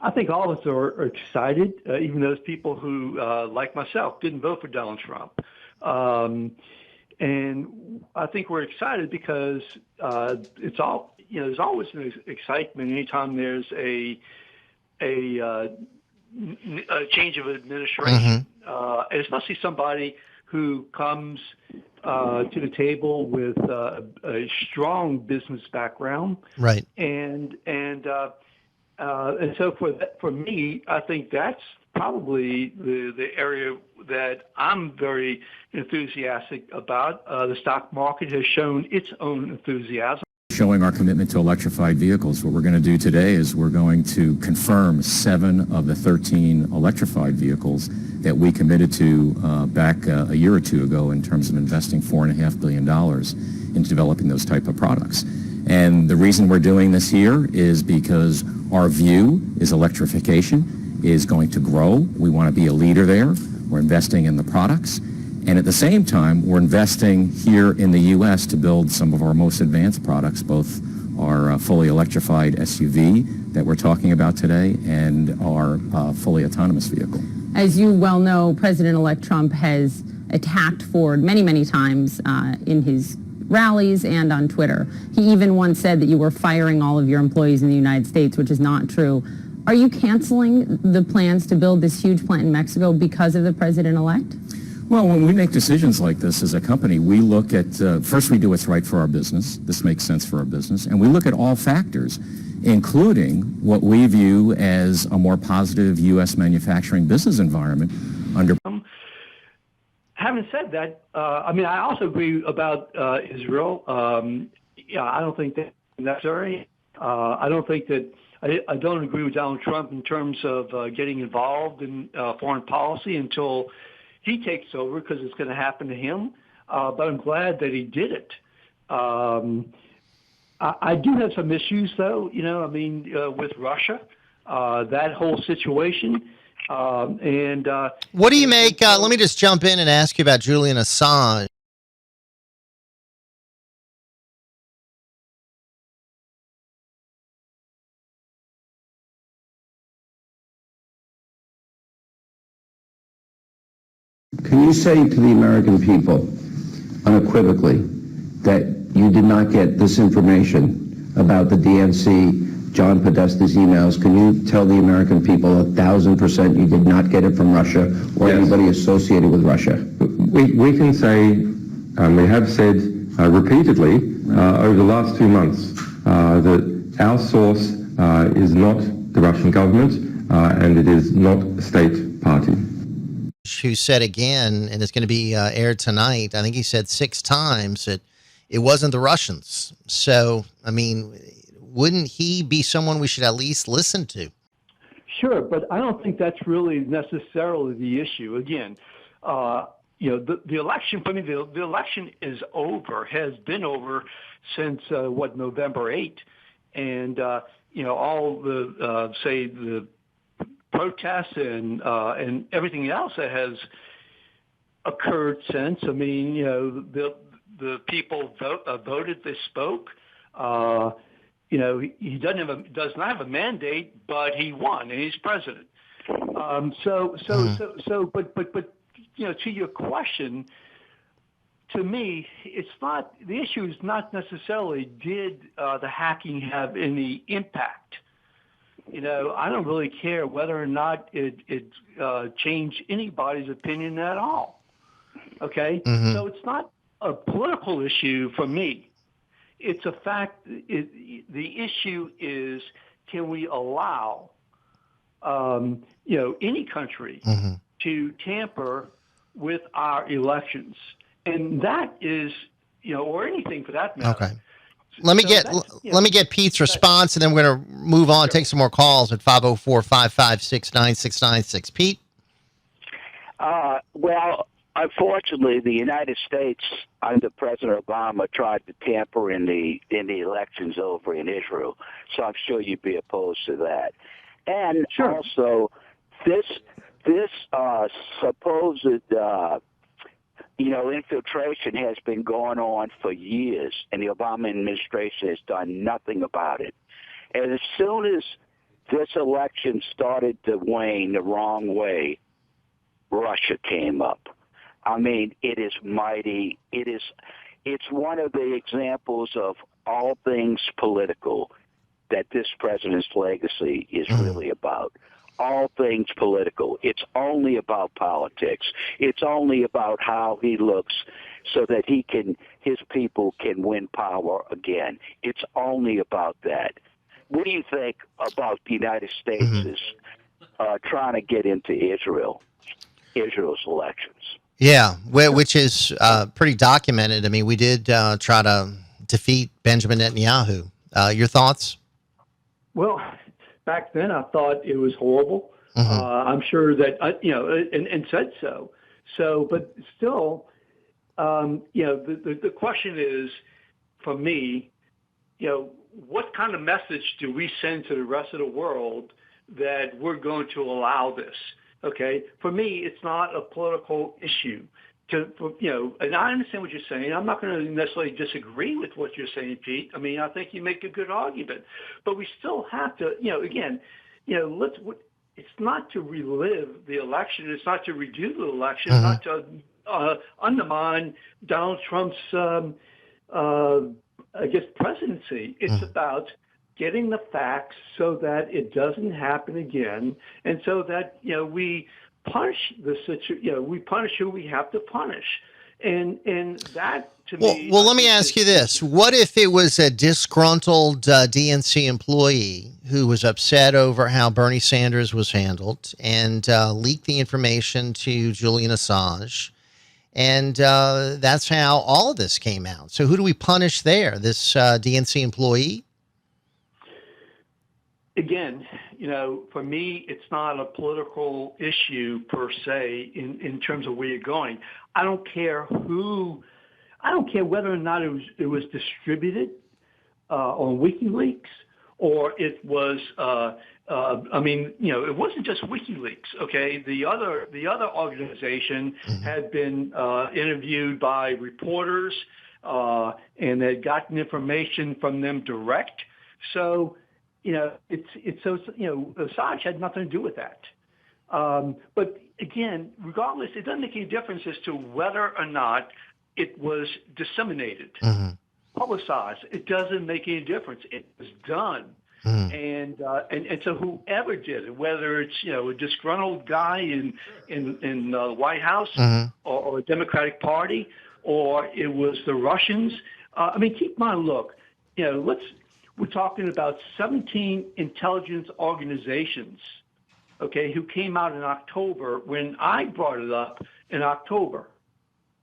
I think all of us are excited, even those people who, like myself, didn't vote for Donald Trump. And I think we're excited because it's all, there's always an excitement anytime there's a change of administration, especially somebody who comes to the table with a strong business background, right? And so for me, I think that's probably the area that I'm very enthusiastic about. The stock market has shown its own enthusiasm. Showing our commitment to electrified vehicles. What we're going to do today is we're going to confirm 7 of the 13 electrified vehicles that we committed to back a year or two ago in terms of investing $4.5 billion into developing those type of products. And the reason we're doing this here is because our view is electrification is going to grow. We want to be a leader there. We're investing in the products. And at the same time, we're investing here in the U.S. to build some of our most advanced products, both our fully electrified SUV that we're talking about today and our fully autonomous vehicle. As you well know, President-elect Trump has attacked Ford many, many times in his rallies and on Twitter. He even once said that you were firing all of your employees in the United States, which is not true. Are you canceling the plans to build this huge plant in Mexico because of the president-elect? Well, when we make decisions like this as a company, we look at, first we do what's right for our business. This makes sense for our business. And we look at all factors, including what we view as a more positive U.S. manufacturing business environment under. Having said that, I also agree about Israel. I don't think that's necessary. I don't think that, I don't agree with Donald Trump in terms of getting involved in foreign policy until he takes over, because it's going to happen to him. But I'm glad that he did it. I do have some issues, though, with Russia, that whole situation. What do you make? Let me just jump in and ask you about Julian Assange. Can you say to the American people unequivocally that you did not get this information about the DNC, John Podesta's emails? Can you tell the American people 1,000% you did not get it from Russia or anybody associated with Russia? We can say, and we have said repeatedly over the last 2 months, that our source is not the Russian government and it is not a state party. Who said again, and it's going to be aired tonight, I think he said 6 times that it wasn't the Russians. So, wouldn't he be someone we should at least listen to? Sure, but I don't think that's really necessarily the issue. Again, the election, for me, the election is over, has been over since, November 8th. And, all the, say, the protests and everything else that has occurred since. The people voted, they spoke. He does not have a mandate, but he won, and he's president. But to your question, to me, it's not, the issue is not necessarily did the hacking have any impact. I don't really care whether or not it changed anybody's opinion at all. Okay? Mm-hmm. So it's not a political issue for me. It's a fact. The issue is, can we allow, any country mm-hmm. to tamper with our elections? And that is, or anything for that matter. Okay. Let me get Pete's response, and then we're going to move on, take some more calls at 504-556-9696. Pete? Well, unfortunately, the United States under President Obama tried to tamper in the elections over in Israel, so I'm sure you'd be opposed to that. And also, this supposed infiltration has been going on for years, and the Obama administration has done nothing about it. And as soon as this election started to wane the wrong way, Russia came up. I mean, it is mighty. It's one of the examples of all things political that this president's legacy is really about. All things political. It's only about politics. It's only about how he looks so that his people can win power again. It's only about that. What do you think about the United States is trying to get into Israel's elections? Yeah, which is pretty documented. I mean, we did try to defeat Benjamin Netanyahu. Your thoughts? Well, back then I thought it was horrible. I'm sure that, and said so. So, but still, the question is, for me, what kind of message do we send to the rest of the world that we're going to allow this? Okay, for me, it's not a political issue. And I understand what you're saying. I'm not going to necessarily disagree with what you're saying, Pete. I mean, I think you make a good argument, but we still have to, it's not to relive the election. It's not to redo the election. It's not to undermine Donald Trump's, presidency. It's about getting the facts so that it doesn't happen again, and so that we punish we punish who we have to punish, and that to me. Well, let me ask you this: what if it was a disgruntled DNC employee who was upset over how Bernie Sanders was handled and leaked the information to Julian Assange? And that's how all of this came out. So who do we punish there? This DNC employee? Again, for me, it's not a political issue per se in terms of where you're going. I don't care whether or not it was distributed on WikiLeaks or it was. It wasn't just WikiLeaks. Okay, the other organization had been interviewed by reporters and had gotten information from them direct. So. Assange had nothing to do with that. But again, regardless, it doesn't make any difference as to whether or not it was disseminated, publicized. It doesn't make any difference. It was done. And so whoever did it, whether it's a disgruntled guy in the White House or a Democratic Party, or it was the Russians. Keep in mind, look, we're talking about 17 intelligence organizations, okay, who came out in October when I brought it up in October,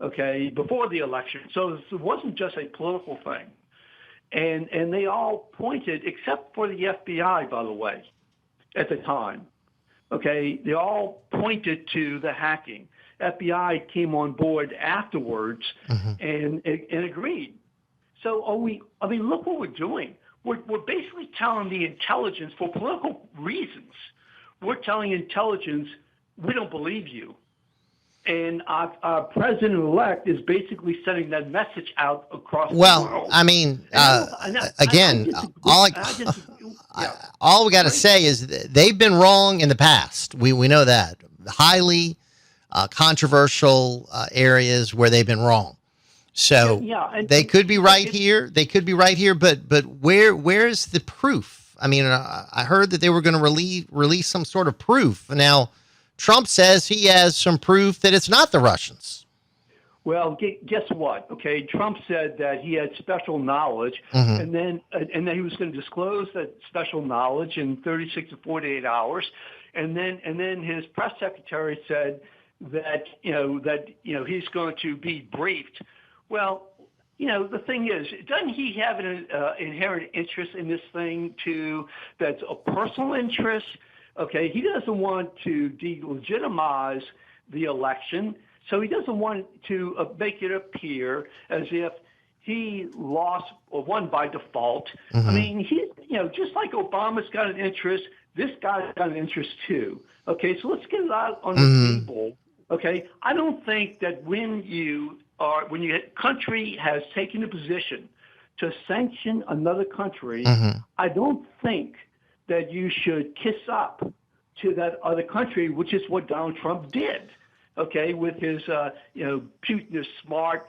okay, before the election. So it wasn't just a political thing. And they all pointed, except for the FBI, by the way, at the time, okay, they all pointed to the hacking. FBI came on board afterwards and agreed. So look what we're doing. We're basically telling the intelligence for political reasons. We're telling intelligence, we don't believe you. And our president-elect is basically sending that message out across the world. All we got to say is they've been wrong in the past. We know that. Highly controversial areas where they've been wrong. So they could be right here. They could be right here. But where's the proof? I mean, I heard that they were going to release some sort of proof. Now, Trump says he has some proof that it's not the Russians. Well, guess what? Okay, Trump said that he had special knowledge, and then he was going to disclose that special knowledge in 36 to 48 hours, and then his press secretary said that he's going to be briefed. Well, the thing is, doesn't he have an inherent interest in this thing too? That's a personal interest. Okay, he doesn't want to delegitimize the election, so he doesn't want to make it appear as if he lost or won by default. I mean, just like Obama's got an interest, this guy's got an interest too. Okay, so let's get it out on the table. Okay, I don't think that when your country has taken a position to sanction another country, I don't think that you should kiss up to that other country, which is what Donald Trump did, okay, with his, Putin is smart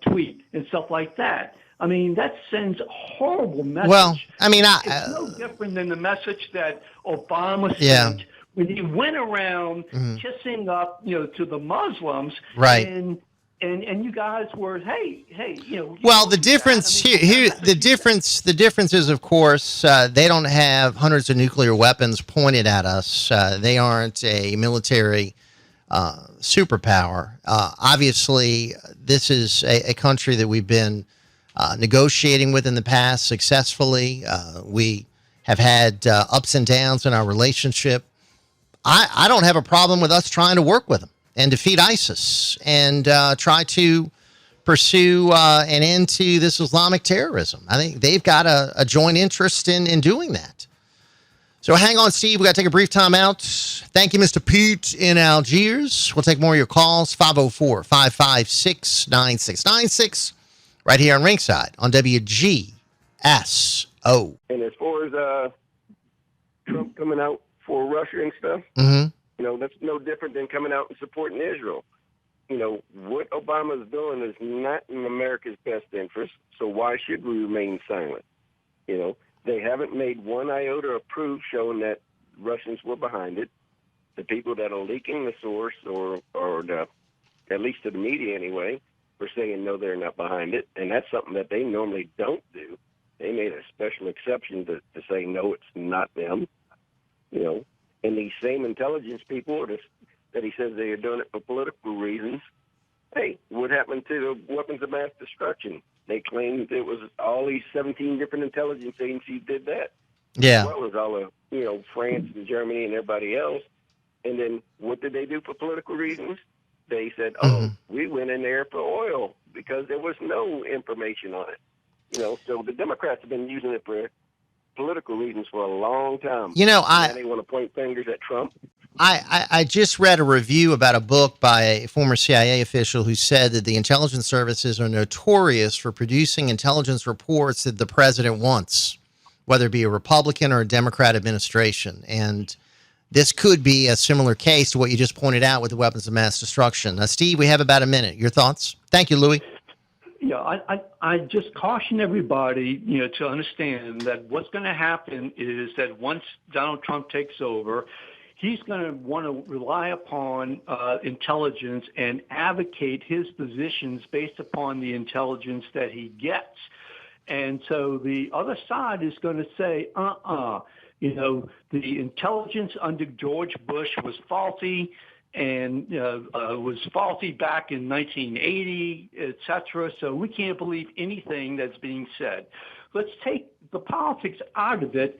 tweet and stuff like that. I mean, that sends a horrible message. Well, I mean, it's no different than the message that Obama sent when he went around kissing up, to the Muslims. Right. And you guys were, hey. Well, the difference the difference is, of course, they don't have hundreds of nuclear weapons pointed at us. They aren't a military superpower. Obviously, this is a country that we've been negotiating with in the past successfully. We have had ups and downs in our relationship. I don't have a problem with us trying to work with them and defeat ISIS and try to pursue an end to this Islamic terrorism. I think they've got a joint interest in doing that. So hang on, Steve. We got to take a brief time out. Thank you, Mr. Pete in Algiers. We'll take more of your calls, 504-556-9696, right here on Ringside on WGSO. And as far as Trump coming out for Russia and stuff, that's no different than coming out and supporting Israel. What Obama's doing is not in America's best interest, so why should we remain silent? They haven't made one iota of proof showing that Russians were behind it. The people that are leaking the source, or at least to the media anyway, are saying no, they're not behind it, and that's something that they normally don't do. They made a special exception to say no, it's not them. And these same intelligence people that he says they are doing it for political reasons. Hey, what happened to the weapons of mass destruction? They claimed it was all these 17 different intelligence agencies did that. Yeah. Well, it was all of, France and Germany and everybody else. And then what did they do for political reasons? They said, we went in there for oil because there was no information on it. So the Democrats have been using it for political reasons for a long time. They want to point fingers at Trump. I just read a review about a book by a former CIA official who said that the intelligence services are notorious for producing intelligence reports that the president wants, whether it be a Republican or a Democrat administration. And this could be a similar case to what you just pointed out with the weapons of mass destruction. Now, Steve, we have about a minute. Your thoughts? Thank you, Louis. Yeah, I just caution everybody, to understand that what's going to happen is that once Donald Trump takes over, he's going to want to rely upon intelligence and advocate his positions based upon the intelligence that he gets. And so the other side is going to say, the intelligence under George Bush was faulty and was faulty back in 1980, et cetera. So we can't believe anything that's being said. Let's take the politics out of it.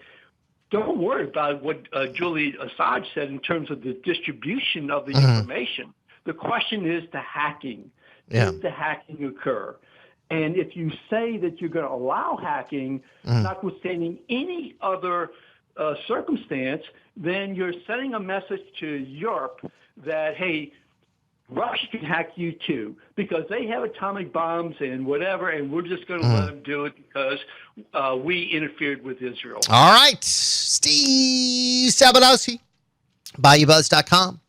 Don't worry about what Julian Asssange said in terms of the distribution of the information. The question is the hacking. Yeah. Did the hacking occur? And if you say that you're going to allow hacking, notwithstanding any other circumstance, then you're sending a message to Europe that, hey, Russia can hack you too because they have atomic bombs and whatever, and we're just going to let them do it because we interfered with Israel. All right. Steve Sabludowsky, BayouBuzz.com.